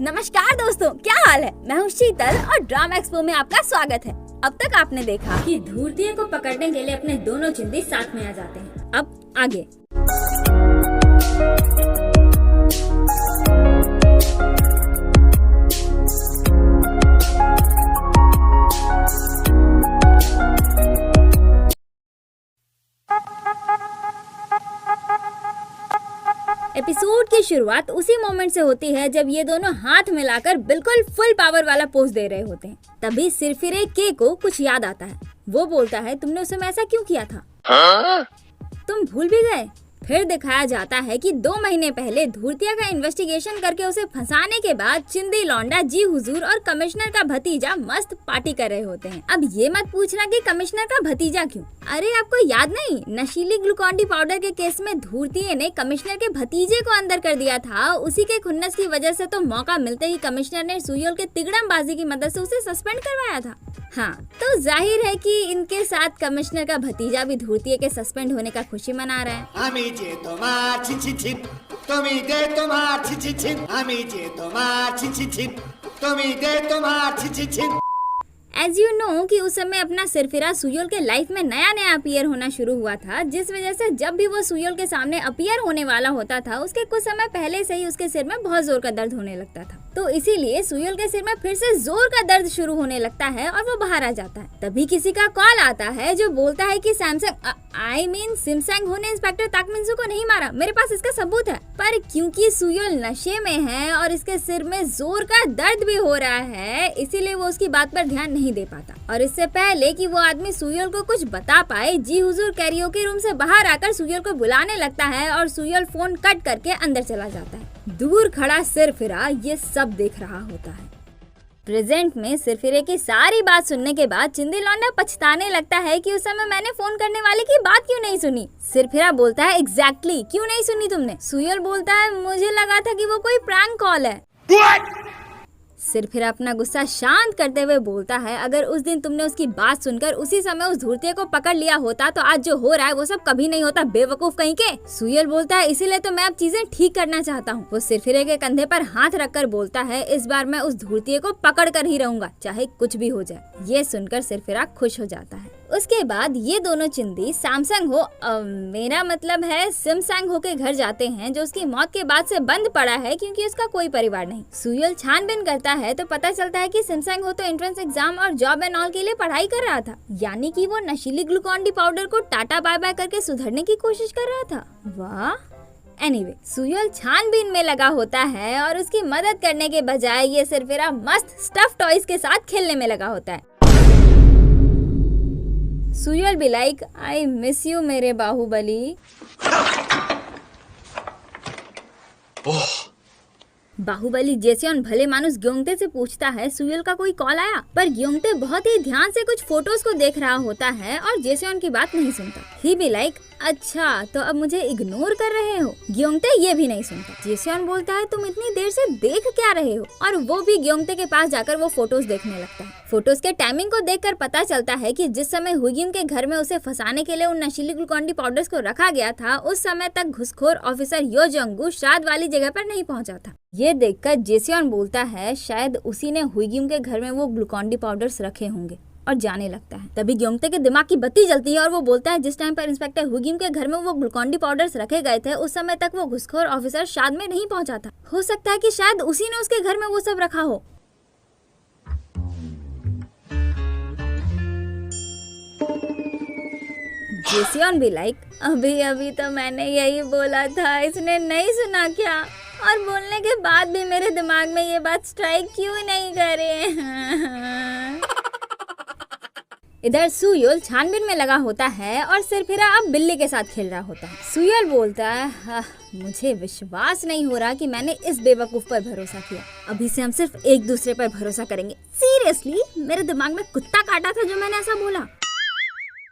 नमस्कार दोस्तों, क्या हाल है। मैं हूँ शीतल और ड्रामा एक्सपो में आपका स्वागत है। अब तक आपने देखा कि धूर्तिये को पकड़ने के लिए अपने दोनों चिंदी साथ में आ जाते हैं। अब आगे एपिसोड की शुरुआत उसी मोमेंट से होती है जब ये दोनों हाथ मिलाकर बिल्कुल फुल पावर वाला पोज दे रहे होते हैं। तभी सिरफिरे के को कुछ याद आता है। वो बोलता है, तुमने उस समय ऐसा क्यों किया था? तुम भूल भी गए? फिर दिखाया जाता है कि 2 महीने पहले धूर्तिया का इन्वेस्टिगेशन करके उसे फंसाने के बाद चिंदी लौंडा जी हुजूर और कमिश्नर का भतीजा मस्त पार्टी कर रहे होते हैं। अब ये मत पूछना कि कमिश्नर का भतीजा क्यों। अरे आपको याद नहीं, नशीली ग्लूकॉन-डी पाउडर के केस में धूर्तिये ने कमिश्नर के भतीजे को अंदर कर दिया था। उसी के खुन्नस की वजह से तो मौका मिलते ही कमिश्नर ने सुयोल के तिगड़मबाजी की मदद से उसे सस्पेंड करवाया था। हाँ, तो जाहिर है कि इनके साथ कमिश्नर का भतीजा भी धूर्तिये के सस्पेंड होने का खुशी मना रहा है। एज यू नो कि उस समय अपना सिरफिरा सुयोल के लाइफ में नया नया अपीयर होना शुरू हुआ था, जिस वजह से जब भी वो सुयोल के सामने अपीयर होने वाला होता था उसके कुछ समय पहले से ही उसके सिर में बहुत जोर का दर्द होने लगता था। तो इसीलिए सुयोल के सिर में फिर से जोर का दर्द शुरू होने लगता है और वो बाहर आ जाता है। तभी किसी का कॉल आता है जो बोलता है कि सिमसंग हो ने इंस्पेक्टर ताकमिन्सू को नहीं मारा, मेरे पास इसका सबूत है। पर क्योंकि सुयोल नशे में है और इसके सिर में जोर का दर्द भी हो रहा है, इसीलिए वो उसकी बात पर ध्यान नहीं दे पाता। और इससे पहले कि वो आदमी सुयोल को कुछ बता पाए, जी हुजूर कैरियोके रूम से बाहर आकर सुयोल को बुलाने लगता है और सुयोल फोन कट करके अंदर चला जाता है। दूर खड़ा सिरफिरा ये सब देख रहा होता है। प्रेजेंट में सिरफिरे की सारी बात सुनने के बाद चिंदी लौंडा पछताने लगता है कि उस समय मैंने फोन करने वाले की बात क्यों नहीं सुनी। सिरफिरा बोलता है, एग्जैक्टली क्यों नहीं सुनी तुमने? सुयोल बोलता है, मुझे लगा था कि वो कोई प्रैंक कॉल है। सिरफिरा अपना गुस्सा शांत करते हुए बोलता है, अगर उस दिन तुमने उसकी बात सुनकर उसी समय उस धूर्तिये को पकड़ लिया होता तो आज जो हो रहा है वो सब कभी नहीं होता, बेवकूफ कहीं के। सुयोल बोलता है, इसीलिए तो मैं अब चीजें ठीक करना चाहता हूँ। वो सिरफिरे के कंधे पर हाथ रखकर बोलता है, इस बार मैं उस धूर्तिये को पकड़ कर ही रहूंगा, चाहे कुछ भी हो जाए। ये सुनकर सिरफिरा खुश हो जाता है। उसके बाद ये दोनों चिंदी सैमसंग हो मेरा मतलब है सिमसंग हो के घर जाते हैं, जो उसकी मौत के बाद से बंद पड़ा है क्योंकि उसका कोई परिवार नहीं। सुयोल छानबीन करता है तो पता चलता है कि सिमसंग हो तो एंट्रेंस एग्जाम और जॉब एंड ऑल के लिए पढ़ाई कर रहा था, यानी कि वो नशीली ग्लूकॉन-डी पाउडर को टाटा बाय बाय करके सुधरने की कोशिश कर रहा था। वाह। एनीवे, सुयोल छानबीन में लगा होता है और उसकी मदद करने के बजाय ये सिरफिरा मस्त स्टफ टॉयज के साथ खेलने में लगा होता है। सुयोल भी लाइक, आई मिस यू मेरे बाहुबली। बाहुबली जेसियन भले मानुस ग्योंगटे से पूछता है, सुयोल का कोई कॉल आया? पर ग्योंगटे बहुत ही ध्यान से कुछ फोटोज को देख रहा होता है और जेसियन की बात नहीं सुनता। ही भी लाइक, अच्छा तो अब मुझे इग्नोर कर रहे हो? ग्योंगटे ये भी नहीं सुनता। जेसियन बोलता है, तुम इतनी देर से देख क्या रहे हो? और वो भी ग्योंगटे के पास जाकर वो फोटोज देखने लगता है। फोटोज के टाइमिंग को देखकर पता चलता है कि जिस समय हुगिन के घर में उसे फंसाने के लिए उन नशीली ग्लूकॉन-डी पाउडर्स को रखा गया था, उस समय तक घुसखोर ऑफिसर यो जंगू श्राद्ध वाली जगह पर नहीं पहुंचा था। ये देखकर जेसियन बोलता है, शायद उसी ने हुगिन के घर में वो ग्लूकॉन-डी पाउडर्स रखे होंगे, और जाने लगता है। तभी ग्योंगटे के दिमाग की बत्ती जलती है और वो बोलता है, जिस टाइम पर इंस्पेक्टर हुगिन के घर में वो ग्लूकॉन-डी पाउडर्स रखे गए थे, उस समय तक वो घुसखोर ऑफिसर श्राद्ध में नहीं पहुंचा था। हो सकता है कि शायद उसी ने उसके घर में वो सब रखा हो। जेसियन भी लाइक, अभी तो मैंने यही बोला था, इसने नहीं सुना क्या? और बोलने के बाद भी मेरे दिमाग में ये बात स्ट्राइक क्यों नहीं करे? इधर सुयोल छानबीन में लगा होता है और सिरफिरा अब बिल्ली के साथ खेल रहा होता है। सुयोल बोलता है, मुझे विश्वास नहीं हो रहा कि मैंने इस बेवकूफ पर भरोसा किया। अभी से हम सिर्फ एक दूसरे पर भरोसा करेंगे। सीरियसली, मेरे दिमाग में कुत्ता काटा था जो मैंने ऐसा बोला।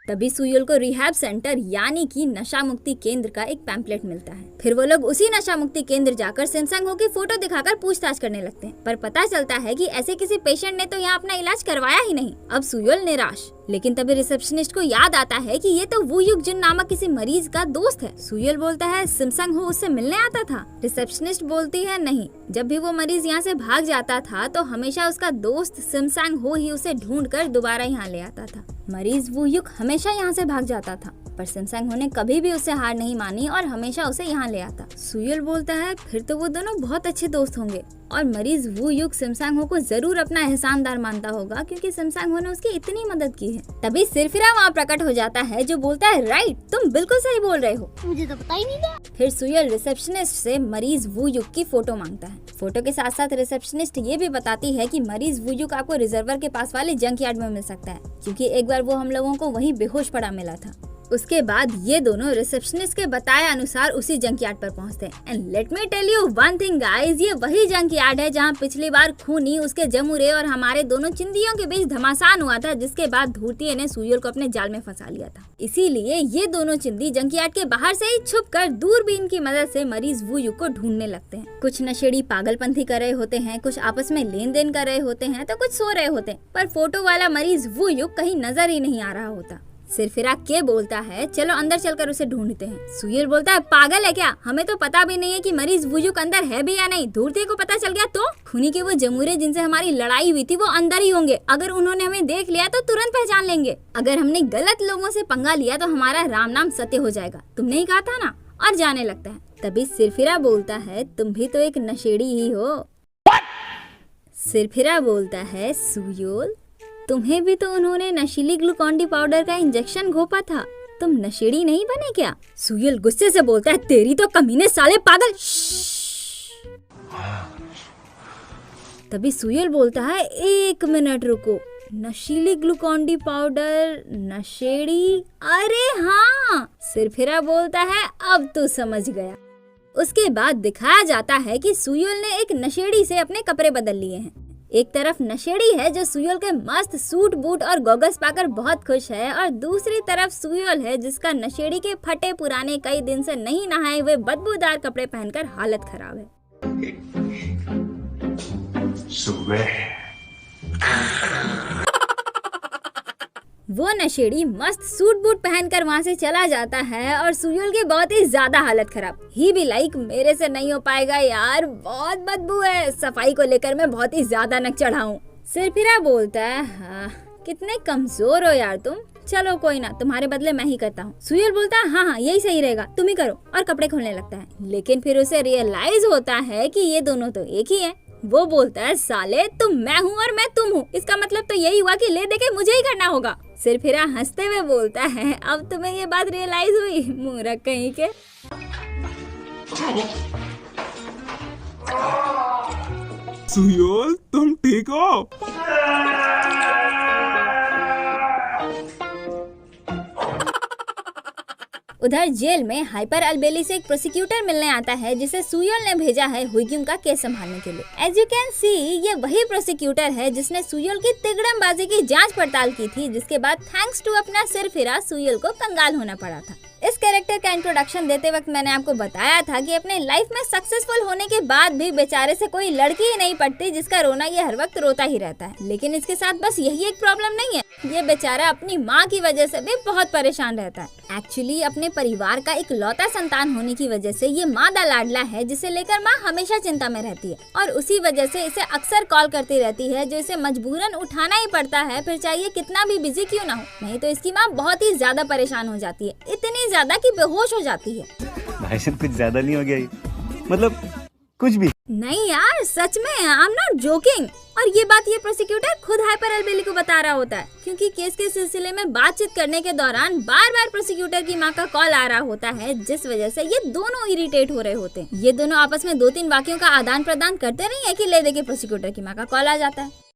तभी सुयोल को रिहैब सेंटर यानी कि नशा मुक्ति केंद्र का एक पैम्पलेट मिलता है। फिर वो लोग उसी नशा मुक्ति केंद्र जाकर सिमसंग हो की फोटो दिखाकर पूछताछ करने लगते हैं, पर पता चलता है कि ऐसे किसी पेशेंट ने तो यहाँ अपना इलाज करवाया ही नहीं। अब सुयोल निराश, लेकिन तभी रिसेप्शनिस्ट को याद आता है कि ये तो वू युग जुन नामक किसी मरीज का दोस्त है। सुयल बोलता है सिमसंग हो उससे मिलने आता था। रिसेप्शनिस्ट बोलती है नहीं, जब भी वो मरीज यहाँ से भाग जाता था तो हमेशा उसका दोस्त सिमसंग हो ही उसे ढूंढकर दोबारा यहाँ ले आता था। मरीज वू युग हमेशा यहाँ से भाग जाता था, पर सिमसंग हो ने कभी भी उससे हार नहीं मानी और हमेशा उसे यहाँ ले आता। सुयल बोलता है फिर तो वो दोनों बहुत अच्छे दोस्त होंगे और मरीज वू युग सिमसंग हो को जरूर अपना एहसानदार मानता होगा क्योंकि सिमसंग हो ने उसकी इतनी मदद की है। तभी सिरफिरा वहाँ प्रकट हो जाता है जो बोलता है राइट, तुम बिल्कुल सही बोल रहे हो, मुझे तो पता ही नहीं था। फिर सुयल रिसेप्शनिस्ट से मरीज वू युग की फोटो मांगता है। फोटो के साथ साथ रिसेप्शनिस्ट ये भी बताती है कि मरीज वू युग आपको रिजर्वर के पास वाले जंक यार्ड में मिल सकता है क्योंकि एक बार वो हम लोगों को वहीं बेहोश पड़ा मिला था। उसके बाद ये दोनों रिसेप्शनिस्ट के बताए अनुसार उसी जंक यार्ड पर पहुंचते हैं। And let me tell you one thing guys, ये वही जंक यार्ड है जहां पिछली बार खूनी, उसके जमुरे और हमारे दोनों चिंदियों के बीच घमासान हुआ था, जिसके बाद धूर्तिये ने सुयल को अपने जाल में फंसा लिया था। इसीलिए ये दोनों चिंदी जंक यार्ड के बाहर से ही छुपकर दूरबीन की मदद से मरीज वू युग को ढूंढने लगते हैं। कुछ नशेड़ी पागलपंथी कर रहे होते हैं, कुछ आपस में लेन देन कर रहे होते हैं, तो कुछ सो रहे होते हैं, पर फोटो वाला मरीज वू युग कहीं नजर ही नहीं आ रहा होता। सिरफिरा के बोलता है चलो अंदर चलकर उसे ढूंढते हैं। सुयल बोलता है पागल है क्या, हमें तो पता भी नहीं है कि मरीज वू युग अंदर है भी या नहीं, धूर्तिये को पता चल गया तो खूनी के वो जमूरे जिनसे हमारी लड़ाई हुई थी वो अंदर ही होंगे, अगर उन्होंने हमें देख लिया तो तुरंत पहचान लेंगे, अगर हमने गलत लोगों से पंगा लिया तो हमारा राम नाम सत्य हो जाएगा, तुमने ही कहा था ना, और जाने लगता है। तभी सिरफिरा बोलता है तुम भी तो एक नशेड़ी ही हो। सिरफिरा बोलता है सुयल तुम्हें भी तो उन्होंने नशीली ग्लूकॉन-डी पाउडर का इंजेक्शन घोपा था, तुम नशेड़ी नहीं बने क्या? सुयल गुस्से से बोलता है तेरी तो कमीने साले पागल। तभी सुयल बोलता है 1 मिनट रुको, नशीली ग्लूकॉन-डी पाउडर, नशेड़ी, अरे हाँ। सिरफिरा बोलता है अब तो समझ गया। उसके बाद दिखाया जाता है कि सुयल ने एक नशेड़ी से अपने कपड़े बदल लिए हैं। एक तरफ नशेड़ी है जो सुयल के मस्त सूट बूट और गोगल्स पाकर बहुत खुश है, और दूसरी तरफ सुयल है जिसका नशेड़ी के फटे पुराने कई दिन से नहीं नहाए हुए बदबूदार कपड़े पहनकर हालत खराब है। वो नशेड़ी मस्त सूट बूट पहनकर वहाँ से चला जाता है और सुयल की बहुत ही ज्यादा हालत खराब। ही भी लाइक मेरे से नहीं हो पाएगा यार, बहुत बदबू है, सफाई को लेकर मैं बहुत ही ज्यादा नक चढ़ा हूँ। सिरफिरा बोलता है हाँ कितने कमजोर हो यार तुम, चलो कोई ना, तुम्हारे बदले मैं ही करता हूँ। सुयल बोलता है हाँ यही सही रहेगा, तुम ही करो, और कपड़े खोलने लगता है। लेकिन फिर उसे रियलाइज होता है कि ये दोनों तो एक ही है। वो बोलता है साले तुम मैं हूँ और मैं तुम हूँ, इसका मतलब तो यही हुआ कि ले दे के मुझे ही करना होगा। सिरफिरा हंसते हुए बोलता है अब तुम्हें ये बात रियलाइज हुई, मूर्ख कहीं के। सुयल तुम ठीक हो? उधर जेल में हाइपर अलबेली से एक प्रोसिक्यूटर मिलने आता है जिसे सुयल ने भेजा है हुईग्यूम का केस संभालने के लिए। एज यू कैन सी ये वही प्रोसिक्यूटर है जिसने सुयल की तिगड़मबाजी की जांच पड़ताल की थी, जिसके बाद थैंक्स टू अपना सिरफिरा सुयल को कंगाल होना पड़ा था। इस कैरेक्टर का इंट्रोडक्शन देते वक्त मैंने आपको बताया था कि अपने लाइफ में सक्सेसफुल होने के बाद भी बेचारे से कोई लड़की ही नहीं पड़ती जिसका रोना ये हर वक्त रोता ही रहता है। लेकिन इसके साथ बस यही एक प्रॉब्लम नहीं है, ये बेचारा अपनी माँ की वजह से भी बहुत परेशान रहता है। एक्चुअली अपने परिवार का इकलौता संतान होने की वजह से ये माँ दा लाडला है, जिसे लेकर माँ हमेशा चिंता में रहती है और उसी वजह से इसे अक्सर कॉल करती रहती है, जो इसे मजबूरन उठाना ही पड़ता है, फिर चाहिए कितना भी बिजी क्यों ना हो, नहीं तो इसकी माँ बहुत ही ज्यादा परेशान हो जाती है, इतनी ज्यादा कि बेहोश हो जाती है। भाई साहब कुछ ज्यादा नहीं हो गया ये? मतलब कुछ भी नहीं यार, सच में आई एम नॉट जोकिंग। और ये बात ये प्रोसिक्यूटर खुद हाइपर अलबेली को बता रहा होता है, क्योंकि केस के सिलसिले में बातचीत करने के दौरान बार बार प्रोसिक्यूटर की माँ का कॉल आ रहा होता है, जिस वजह से ये दोनों इरिटेट हो रहे होते हैं। ये दोनों आपस में 2-3 वाक्यों का आदान प्रदान करते नहीं है कि ले दे के प्रोसिक्यूटर की माँ का कॉल आ जाता है।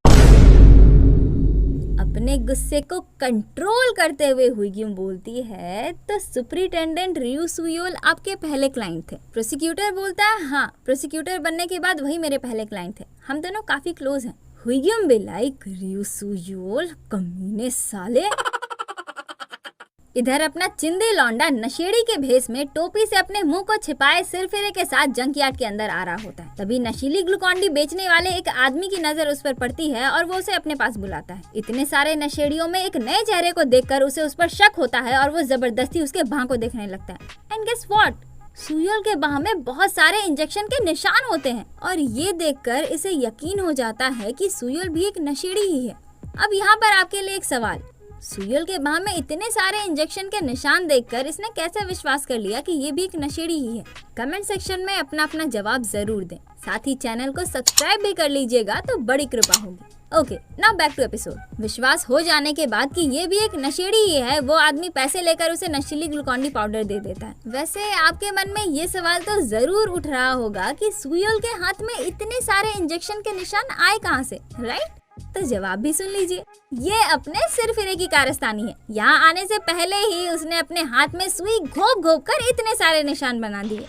अपने गुस्से को कंट्रोल करते हुए हुईग्यूम बोलती है तो सुपरिटेंडेंट रियू सुयल आपके पहले क्लाइंट थे। प्रोसिक्यूटर बोलता है हाँ, प्रोसिक्यूटर बनने के बाद वही मेरे पहले क्लाइंट थे, हम दोनों काफी क्लोज हैं। हुईग्यूम भी लाइक रियू सुयल कमीने साले। इधर अपना चिंदी लौंडा नशेड़ी के भेस में टोपी से अपने मुंह को छिपाए सिरफिरे के साथ जंकयार्ड के अंदर आ रहा होता है। तभी नशीली ग्लूकॉन-डी बेचने वाले एक आदमी की नजर उस पर पड़ती है और वो उसे अपने पास बुलाता है। इतने सारे नशेड़ियों में एक नए चेहरे को देखकर उसे उस पर शक होता है और वो जबरदस्ती उसके बाह को देखने लगता है। एंड गेस व्हाट, सुयोल के बाह में बहुत सारे इंजेक्शन के निशान होते हैं और ये देखकर इसे यकीन हो जाता है कि सुयोल भी एक नशेड़ी ही है। अब यहाँ पर आपके लिए एक सवाल, सुयोल के बाह में इतने सारे इंजेक्शन के निशान देखकर इसने कैसे विश्वास कर लिया कि ये भी एक नशेड़ी ही है? कमेंट सेक्शन में अपना अपना जवाब जरूर दें। साथ ही चैनल को सब्सक्राइब भी कर लीजिएगा तो बड़ी कृपा होगी। Okay, now back to episode. विश्वास हो जाने के बाद कि ये भी एक नशेड़ी ही है, वो आदमी पैसे लेकर उसे नशीली ग्लूकॉन-डी पाउडर दे देता है। वैसे आपके मन में ये सवाल तो जरूर उठ रहा होगा कि सुयोल के हाथ में इतने सारे इंजेक्शन के निशान आए कहाँ से, राइट? तो जवाब भी सुन लीजिए। ये अपने सिरफिरे की कारस्तानी है। यहाँ आने से पहले ही उसने अपने हाथ में सुई घोप घोप कर इतने सारे निशान बना दिए।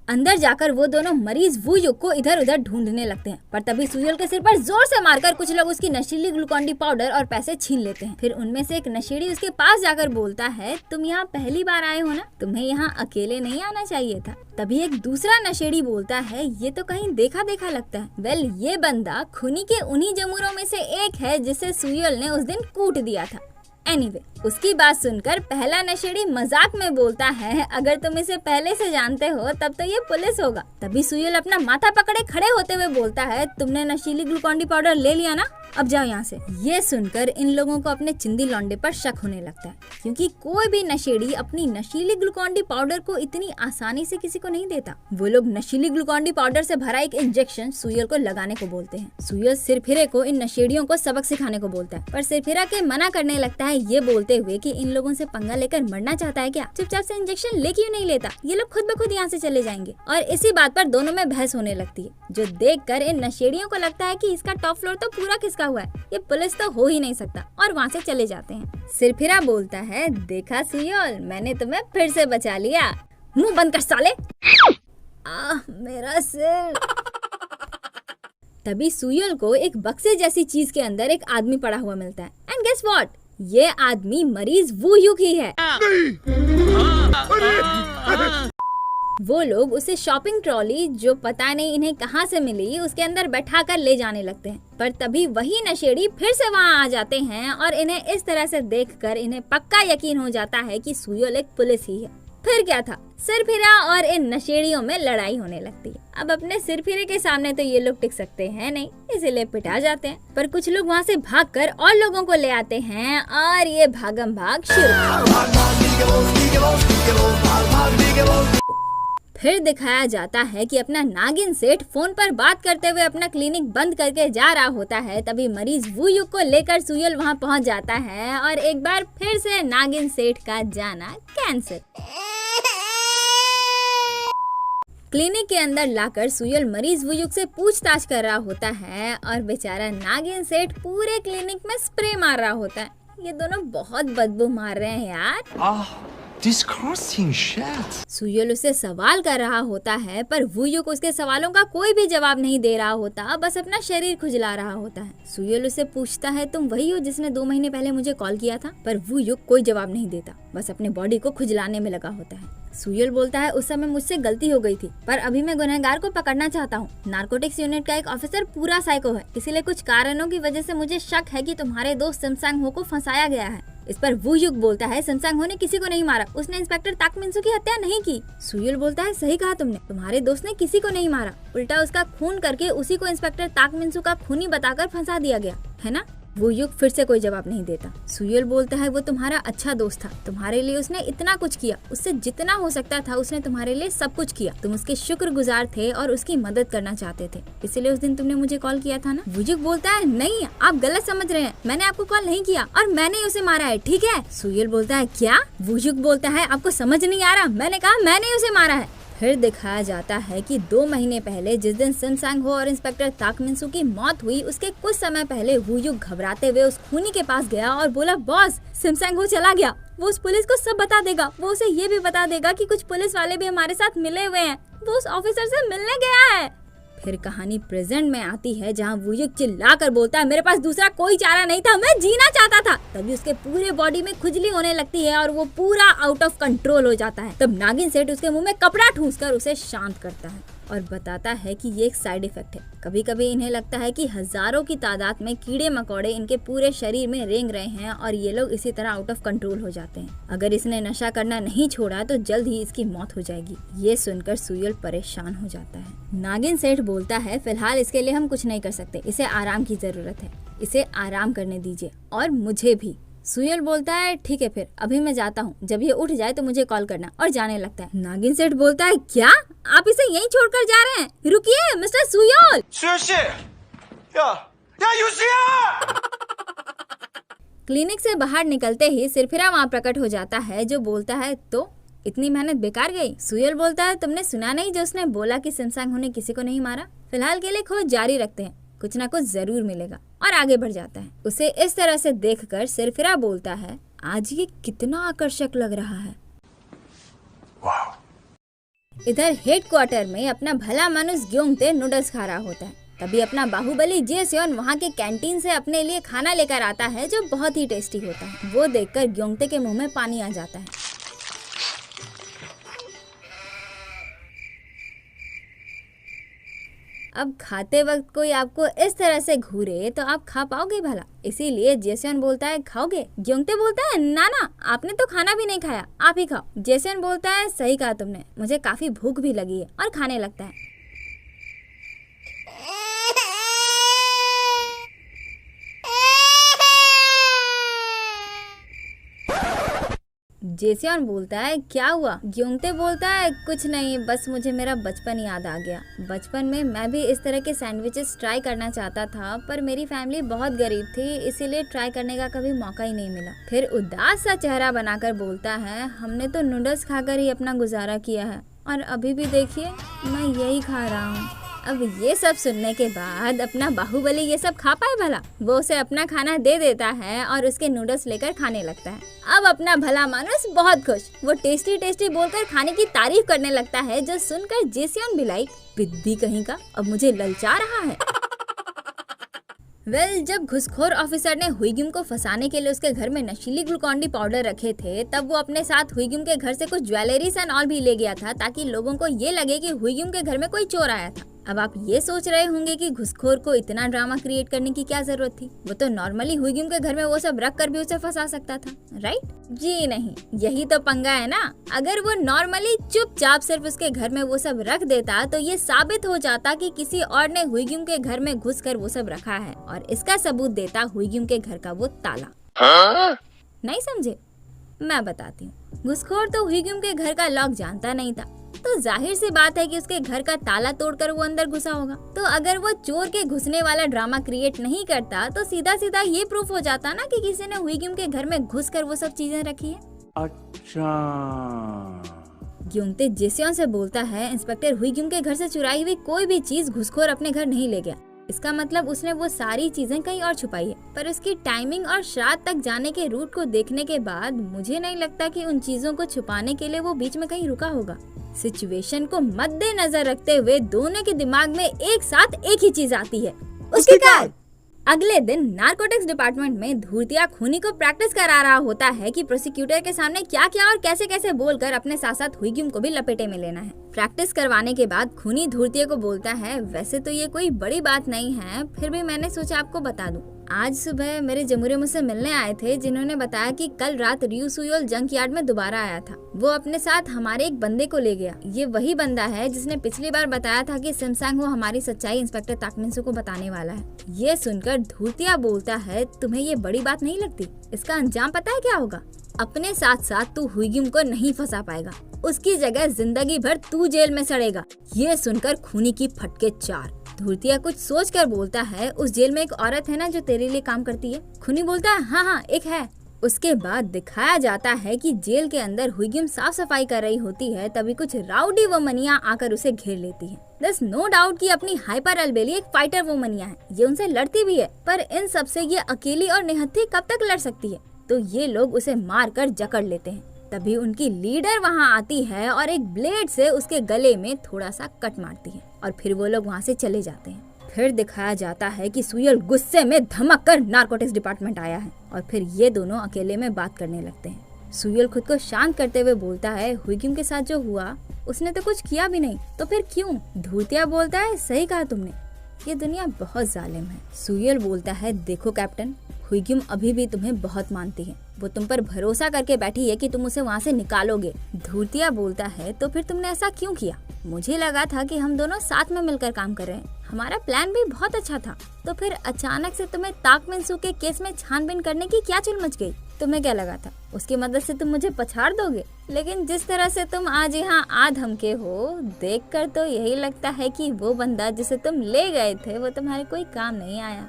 अंदर जाकर वो दोनों मरीज वूयुक को इधर उधर ढूंढने लगते हैं, पर तभी सुयोल के सिर पर जोर से मारकर कुछ लोग उसकी नशीली ग्लूकॉन-डी पाउडर और पैसे छीन लेते हैं। फिर उनमें से एक नशेड़ी उसके पास जाकर बोलता है, तुम यहाँ पहली बार आए हो ना, तुम्हें यहाँ अकेले नहीं आना चाहिए था। तभी एक दूसरा नशेड़ी बोलता है, ये तो कहीं देखा देखा लगता है। वेल, ये बंदा खूनी के उन्हीं जमूरों में से एक है जिसे सुयोल ने उस दिन कूट दिया था। एनीवे, उसकी बात सुनकर पहला नशेड़ी मजाक में बोलता है, अगर तुम इसे पहले से जानते हो तब तो ये पुलिस होगा। तभी सुयोल अपना माथा पकड़े खड़े होते हुए बोलता है, तुमने नशीली ग्लूकॉन-डी पाउडर ले लिया ना, अब जाओ यहाँ से। ये सुनकर इन लोगों को अपने चिंदी लौंडे पर शक होने लगता है, क्योंकि कोई भी नशेड़ी अपनी नशीली ग्लूकॉन-डी पाउडर को इतनी आसानी से किसी को नहीं देता। वो लोग नशीली ग्लूकॉन-डी पाउडर से भरा एक इंजेक्शन सुयोल को लगाने को बोलते हैं। सुयोल सिरफिरे को इन नशेड़ियों को सबक सिखाने को बोलता है, पर सिरफिरा के मना करने लगता है, ये बोलते हुए कि इन लोगों से पंगा लेकर मरना चाहता है क्या? चुपचाप से इंजेक्शन ले क्यों नहीं लेता? ये लोग खुद ब खुद यहाँ से चले जाएंगे। और इसी बात पर दोनों में बहस होने लगती है, जो देखकर इन नशेड़ियों को लगता है कि इसका टॉप फ्लोर तो पूरा खिसका हुआ है, ये पुलिस तो हो ही नहीं सकता, और वहाँ से चले जाते हैं। सिरफिरा बोलता है, देखा सुयोल, मैंने तुम्हें फिर से बचा लिया। मुंह बंद कर साले। मेरा सिर। तभी सुयोल को एक बक्से जैसी चीज के अंदर एक आदमी पड़ा हुआ मिलता है। एंड गेस व्हाट, ये आदमी मरीज वूयुक ही है। वो लोग उसे शॉपिंग ट्रॉली, जो पता नहीं इन्हें कहाँ से मिली, उसके अंदर बैठा कर ले जाने लगते हैं। पर तभी वही नशेड़ी फिर से वहाँ आ जाते हैं और इन्हें इस तरह से देखकर इन्हें पक्का यकीन हो जाता है कि सुयोल एक पुलिस ही है। फिर क्या था, सिरफिरा और इन नशेड़ियों में लड़ाई होने लगती है। अब अपने सिरफिरे के सामने तो ये लोग टिक सकते हैं नहीं, इसीलिए पिटा जाते हैं। पर कुछ लोग वहाँ से भागकर और लोगों को ले आते हैं और ये भागम भाग शुरू। फिर दिखाया जाता है कि अपना नागिन सेठ फोन पर बात करते हुए अपना क्लिनिक बंद करके जा रहा होता है। तभी मरीज वूयुक को लेकर सुयोल वहां पहुंच जाता है और एक बार फिर से नागिन सेठ का जाना कैंसिल। क्लिनिक के अंदर लाकर सुयोल मरीज वूयुक से पूछताछ कर रहा होता है और बेचारा नागिन सेठ पूरे क्लिनिक में स्प्रे मार रहा होता है। ये दोनों बहुत बदबू मार रहे हैं यार। Disgusting shit. सुयोल उससे सवाल कर रहा होता है, पर वूयुक उसके सवालों का कोई भी जवाब नहीं दे रहा होता, बस अपना शरीर खुजला रहा होता है। सुयोल उससे पूछता है, तुम वही हो जिसने 2 महीने पहले मुझे कॉल किया था? पर वूयुक कोई जवाब नहीं देता, बस अपने बॉडी को खुजलाने में लगा होता है। सुयोल बोलता है, उस समय मुझसे गलती हो गई थी, पर अभी मैं गुनहगार को पकड़ना चाहता हूँ। नारकोटिक्स यूनिट का एक ऑफिसर पूरा साइको है, इसीलिए कुछ कारणों की वजह से मुझे शक है कि तुम्हारे दोस्त सिमसांग हो को फंसाया गया है। इस पर वूयुक बोलता है, सिमसांग हो ने किसी को नहीं मारा, उसने इंस्पेक्टर ताक मिन्सू की हत्या नहीं की। सुयोल बोलता है, सही कहा तुमने, तुम्हारे दोस्त ने किसी को नहीं मारा, उल्टा उसका खून करके उसी को इंस्पेक्टर ताक मिन्सू का खूनी बताकर फंसा दिया गया है ना। वूयुक फिर से कोई जवाब नहीं देता। सुयोल बोलता है, वो तुम्हारा अच्छा दोस्त था, तुम्हारे लिए उसने इतना कुछ किया, उससे जितना हो सकता था उसने तुम्हारे लिए सब कुछ किया। तुम उसके शुक्रगुजार थे और उसकी मदद करना चाहते थे, इसलिए उस दिन तुमने मुझे कॉल किया था ना। वूयुक बोलता है, नहीं, आप गलत समझ रहे हैं, मैंने आपको कॉल नहीं किया और मैंने उसे मारा है, ठीक है। सुयोल बोलता है, क्या? वूयुक बोलता है, आपको समझ नहीं आ रहा, मैंने कहा मैंने उसे मारा है। फिर दिखाया जाता है कि 2 महीने पहले जिस दिन सिमसांग हो और इंस्पेक्टर ताक मिन्सू की मौत हुई, उसके कुछ समय पहले वूयुक घबराते हुए उस खूनी के पास गया और बोला, बॉस, सिमसांग हो चला गया, वो उस पुलिस को सब बता देगा, वो उसे ये भी बता देगा कि कुछ पुलिस वाले भी हमारे साथ मिले हुए हैं, वो उस ऑफिसर से मिलने गया है। फिर कहानी प्रेजेंट में आती है जहाँ वुयुक चिल्लाकर बोलता है मेरे पास दूसरा कोई चारा नहीं था, मैं जीना चाहता था। तभी उसके पूरे बॉडी में खुजली होने लगती है और वो पूरा आउट ऑफ कंट्रोल हो जाता है। तब नागिन सेठ उसके मुंह में कपड़ा ठूंसकर उसे शांत करता है और बताता है कि ये एक साइड इफेक्ट है। कभी कभी इन्हें लगता है कि हजारों की तादाद में कीड़े मकोड़े इनके पूरे शरीर में रेंग रहे हैं और ये लोग इसी तरह आउट ऑफ कंट्रोल हो जाते हैं। अगर इसने नशा करना नहीं छोड़ा तो जल्द ही इसकी मौत हो जाएगी। ये सुनकर सुयोल परेशान हो जाता है। नागिन सेठ बोलता है फिलहाल इसके लिए हम कुछ नहीं कर सकते, इसे आराम की जरूरत है, इसे आराम करने दीजिए और मुझे भी। सुयोल बोलता है ठीक है फिर अभी मैं जाता हूँ, जब ये उठ जाए तो मुझे कॉल करना, और जाने लगता है। नागिन सेठ बोलता है क्या आप इसे यहीं छोड़कर जा रहे हैं? रुकिए मिस्टर सुयोल। क्लिनिक से बाहर निकलते ही सिरफिरा वहाँ प्रकट हो जाता है जो बोलता है तो इतनी मेहनत बेकार गई। सुयोल बोलता है तुमने सुना नहीं जो उसने बोला कि सिमसांग ने किसी को नहीं मारा? फिलहाल के लिए खोज जारी रखते हैं, कुछ ना कुछ जरूर मिलेगा, और आगे बढ़ जाता है। उसे इस तरह से देखकर सिरफिरा बोलता है आज ये कितना आकर्षक लग रहा है। इधर हेडक्वार्टर में अपना भला मानुस ग्योंगते नूडल्स खा रहा होता है। तभी अपना बाहुबली जेसियोन वहाँ के कैंटीन से अपने लिए खाना लेकर आता है जो बहुत ही टेस्टी होता है। वो देखकर ग्योंगते के मुंह में पानी आ जाता है। अब खाते वक्त कोई आपको इस तरह से घूरे तो आप खा पाओगे भला? इसीलिए जेसियन बोलता है खाओगे? ग्योंगते बोलता है ना ना आपने तो खाना भी नहीं खाया, आप ही खाओ। जेसियन बोलता है सही कहा तुमने, मुझे काफी भूख भी लगी है, और खाने लगता है। जेसियन बोलता है क्या हुआ? ग्योंगते बोलता है कुछ नहीं, बस मुझे मेरा बचपन याद आ गया। बचपन में मैं भी इस तरह के सैंडविचेस ट्राई करना चाहता था, पर मेरी फैमिली बहुत गरीब थी, इसीलिए ट्राई करने का कभी मौका ही नहीं मिला। फिर उदास सा चेहरा बनाकर बोलता है हमने तो नूडल्स खाकर ही अपना गुजारा किया है, और अभी भी देखिए मैं यही खा रहा हूँ। अब ये सब सुनने के बाद अपना बाहुबली ये सब खा पाए भला? वो उसे अपना खाना दे देता है और उसके नूडल्स लेकर खाने लगता है। अब अपना भला मानुस बहुत खुश, वो टेस्टी टेस्टी बोलकर खाने की तारीफ करने लगता है, जो सुनकर जेसियन भी लाइक बिद्दी कहीं का अब मुझे ललचा रहा है। जब घुसखोर ऑफिसर ने हुईग्यूम को फंसाने के लिए उसके घर में नशीली ग्लूकोन डी पाउडर रखे थे, तब वो अपने साथ हुईग्यूम के घर से कुछ ज्वेलरीज एंड ऑल भी ले गया था, ताकि लोगों को ये लगे कि हुईग्यूम के घर में कोई चोर आया था। अब आप ये सोच रहे होंगे कि घुसखोर को इतना ड्रामा क्रिएट करने की क्या जरूरत थी? वो तो नॉर्मली हुईग्यूम के घर में वो सब रख कर भी उसे फंसा सकता था, राइट? जी नहीं, यही तो पंगा है ना। अगर वो नॉर्मली चुपचाप सिर्फ उसके घर में वो सब रख देता तो ये साबित हो जाता कि किसी और ने हुईग्यूम के घर में घुसकर वो सब रखा है, और इसका सबूत देता हुईग्यूम के घर का वो ताला। नहीं समझे? मैं बताती हूँ। घुसखोर तो हुईग्यूम के घर का लॉक जानता नहीं था, तो जाहिर सी बात है कि उसके घर का ताला तोड़कर वो अंदर घुसा होगा। तो अगर वो चोर के घुसने वाला ड्रामा क्रिएट नहीं करता तो सीधा सीधा ये प्रूफ हो जाता ना कि किसी ने हुईग्यूम के घर में घुसकर वो सब चीजें रखी है। अच्छा। ग्योंगते जेसियन से बोलता है इंस्पेक्टर हुईग्यूम के घर से चुराई हुई कोई भी चीज घुसखोर अपने घर नहीं ले गया। इसका मतलब उसने वो सारी चीजें कहीं और छुपाई है, पर उसकी टाइमिंग और श्राद्ध तक जाने के रूट को देखने के बाद मुझे नहीं लगता कि उन चीजों को छुपाने के लिए वो बीच में कहीं रुका होगा। सिचुएशन को मद्देनजर रखते हुए दोनों के दिमाग में एक साथ एक ही चीज आती है, उसकी कार। अगले दिन नारकोटिक्स डिपार्टमेंट में धूर्तिया खूनी को प्रैक्टिस करा रहा होता है कि प्रोसिक्यूटर के सामने क्या क्या और कैसे कैसे बोलकर अपने साथ साथ हुईग्यूम को भी लपेटे में लेना है। प्रैक्टिस करवाने के बाद खूनी धूर्तिया को बोलता है वैसे तो ये कोई बड़ी बात नहीं है, फिर भी मैंने सोचा आपको बता दूं। आज सुबह मेरे जमुरे मुझसे मिलने आए थे, जिन्होंने बताया कि कल रात रियू सुयोल जंक यार्ड में दोबारा आया था। वो अपने साथ हमारे एक बंदे को ले गया। ये वही बंदा है जिसने पिछली बार बताया था कि सिमसांग वो हमारी सच्चाई इंस्पेक्टर ताकमिन्सू को बताने वाला है। ये सुनकर धूर्तिया बोलता है तुम्हें ये बड़ी बात नहीं लगती? इसका अंजाम पता है क्या होगा? अपने साथ साथ तू हुईग्यूम को नहीं फंसा पाएगा, उसकी जगह जिंदगी भर तू जेल में सड़ेगा। ये सुनकर खूनी की फटके चार। धूर्तिया कुछ सोच कर बोलता है उस जेल में एक औरत है ना जो तेरे लिए काम करती है? खूनी बोलता है हाँ एक है। उसके बाद दिखाया जाता है कि जेल के अंदर हुईग्यूम साफ सफाई कर रही होती है, तभी कुछ राउडी वोमनिया आकर उसे घेर लेती है। दस नो डाउट कि अपनी हाइपर अलबेली एक फाइटर वोमनिया है, ये उनसे लड़ती भी है, पर इन सब से ये अकेली और निहत्थी कब तक लड़ सकती है? तो ये लोग उसे मार कर जकड़ लेते हैं। तभी उनकी लीडर वहाँ आती है और एक ब्लेड से उसके गले में थोड़ा सा कट मारती है। और फिर वो लोग वहाँ से चले जाते हैं। फिर दिखाया जाता है कि सुयल गुस्से में धमक कर नारकोटिक्स डिपार्टमेंट आया है और फिर ये दोनों अकेले में बात करने लगते हैं। सुयल खुद को शांत करते हुए बोलता है, हुईग्यूम के साथ जो हुआ उसने तो कुछ किया भी नहीं, तो फिर क्यों? धूर्तिया बोलता है, सही कहा तुमने, ये दुनिया बहुत जालिम है। सुयल बोलता है, देखो कैप्टन, हुईग्यूम अभी भी तुम्हें बहुत मानती है, वो तुम पर भरोसा करके बैठी है कि तुम उसे वहाँ से निकालोगे। धूर्तिया बोलता है, तो फिर तुमने ऐसा क्यों किया? मुझे लगा था कि हम दोनों साथ में मिलकर काम कर रहे हैं, हमारा प्लान भी बहुत अच्छा था, तो फिर अचानक से तुम्हें ताक मिनसू के केस में छानबीन करने की क्या चुल मच गई? तुम्हें क्या लगा था उसकी मदद से तुम मुझे पछाड़ दोगे? लेकिन जिस तरह से तुम आज यहाँ आ धमके हो, देखकर तो यही लगता है कि वो बंदा जिसे तुम ले गए थे वो तुम्हारे कोई काम नहीं आया।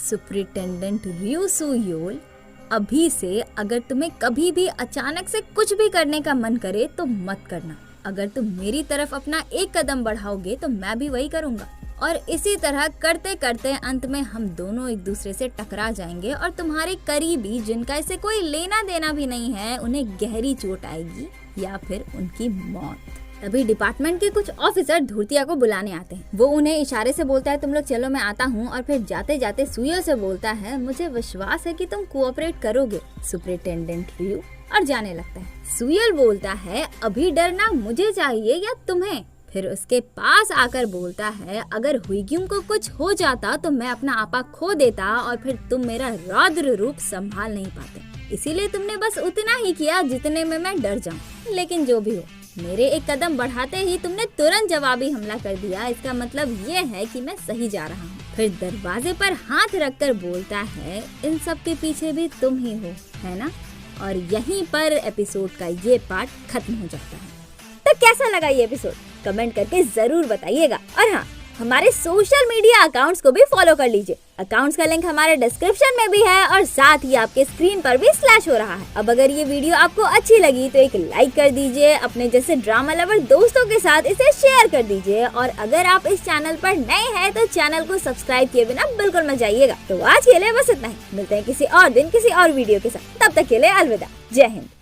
सुपरिटेंडेंट रियू सुयोल, अभी से अगर तुम्हें कभी भी अचानक से कुछ भी करने का मन करे तो मत करना। अगर तुम मेरी तरफ अपना एक कदम बढ़ाओगे तो मैं भी वही करूँगा, और इसी तरह करते करते अंत में हम दोनों एक दूसरे से टकरा जाएंगे और तुम्हारे करीबी जिनका इससे कोई लेना देना भी नहीं है उन्हें गहरी चोट आएगी या फिर उनकी मौत। तभी डिपार्टमेंट के कुछ ऑफिसर धूर्तिया को बुलाने आते हैं। वो उन्हें इशारे से बोलता है, तुम लोग चलो मैं आता हूँ, और फिर जाते जाते सुयल से बोलता है, मुझे विश्वास है कि तुम कोऑपरेट करोगे सुपरिटेंडेंट रियू, और जाने लगता है। सुयल बोलता है, अभी डरना मुझे चाहिए या तुम्हें? फिर उसके पास आकर बोलता है, अगर हुईग्यूम को कुछ हो जाता तो मैं अपना आपा खो देता और फिर तुम मेरा रौद्र रूप संभाल नहीं पाते, इसीलिए तुमने बस उतना ही किया जितने में मैं डर जाऊं। लेकिन जो भी हो, मेरे एक कदम बढ़ाते ही तुमने तुरंत जवाबी हमला कर दिया, इसका मतलब ये है कि मैं सही जा रहा हूँ। फिर दरवाजे पर हाथ रखकर बोलता है, इन सब के पीछे भी तुम ही हो, है ना? और यहीं पर एपिसोड का ये पार्ट खत्म हो जाता है। तो कैसा लगा ये एपिसोड कमेंट करके जरूर बताइएगा, और हाँ, हमारे सोशल मीडिया अकाउंट्स को भी फॉलो कर लीजिए। अकाउंट्स का लिंक हमारे डिस्क्रिप्शन में भी है और साथ ही आपके स्क्रीन पर भी स्लैश हो रहा है। अब अगर ये वीडियो आपको अच्छी लगी तो एक लाइक कर दीजिए, अपने जैसे ड्रामा लवर दोस्तों के साथ इसे शेयर कर दीजिए, और अगर आप इस चैनल पर नए हैं तो चैनल को सब्सक्राइब किए बिना बिल्कुल मत जाइएगा। तो आज के लिए बस इतना ही, मिलते हैं किसी और दिन किसी और वीडियो के साथ, तब तक के लिए अलविदा, जय हिंद।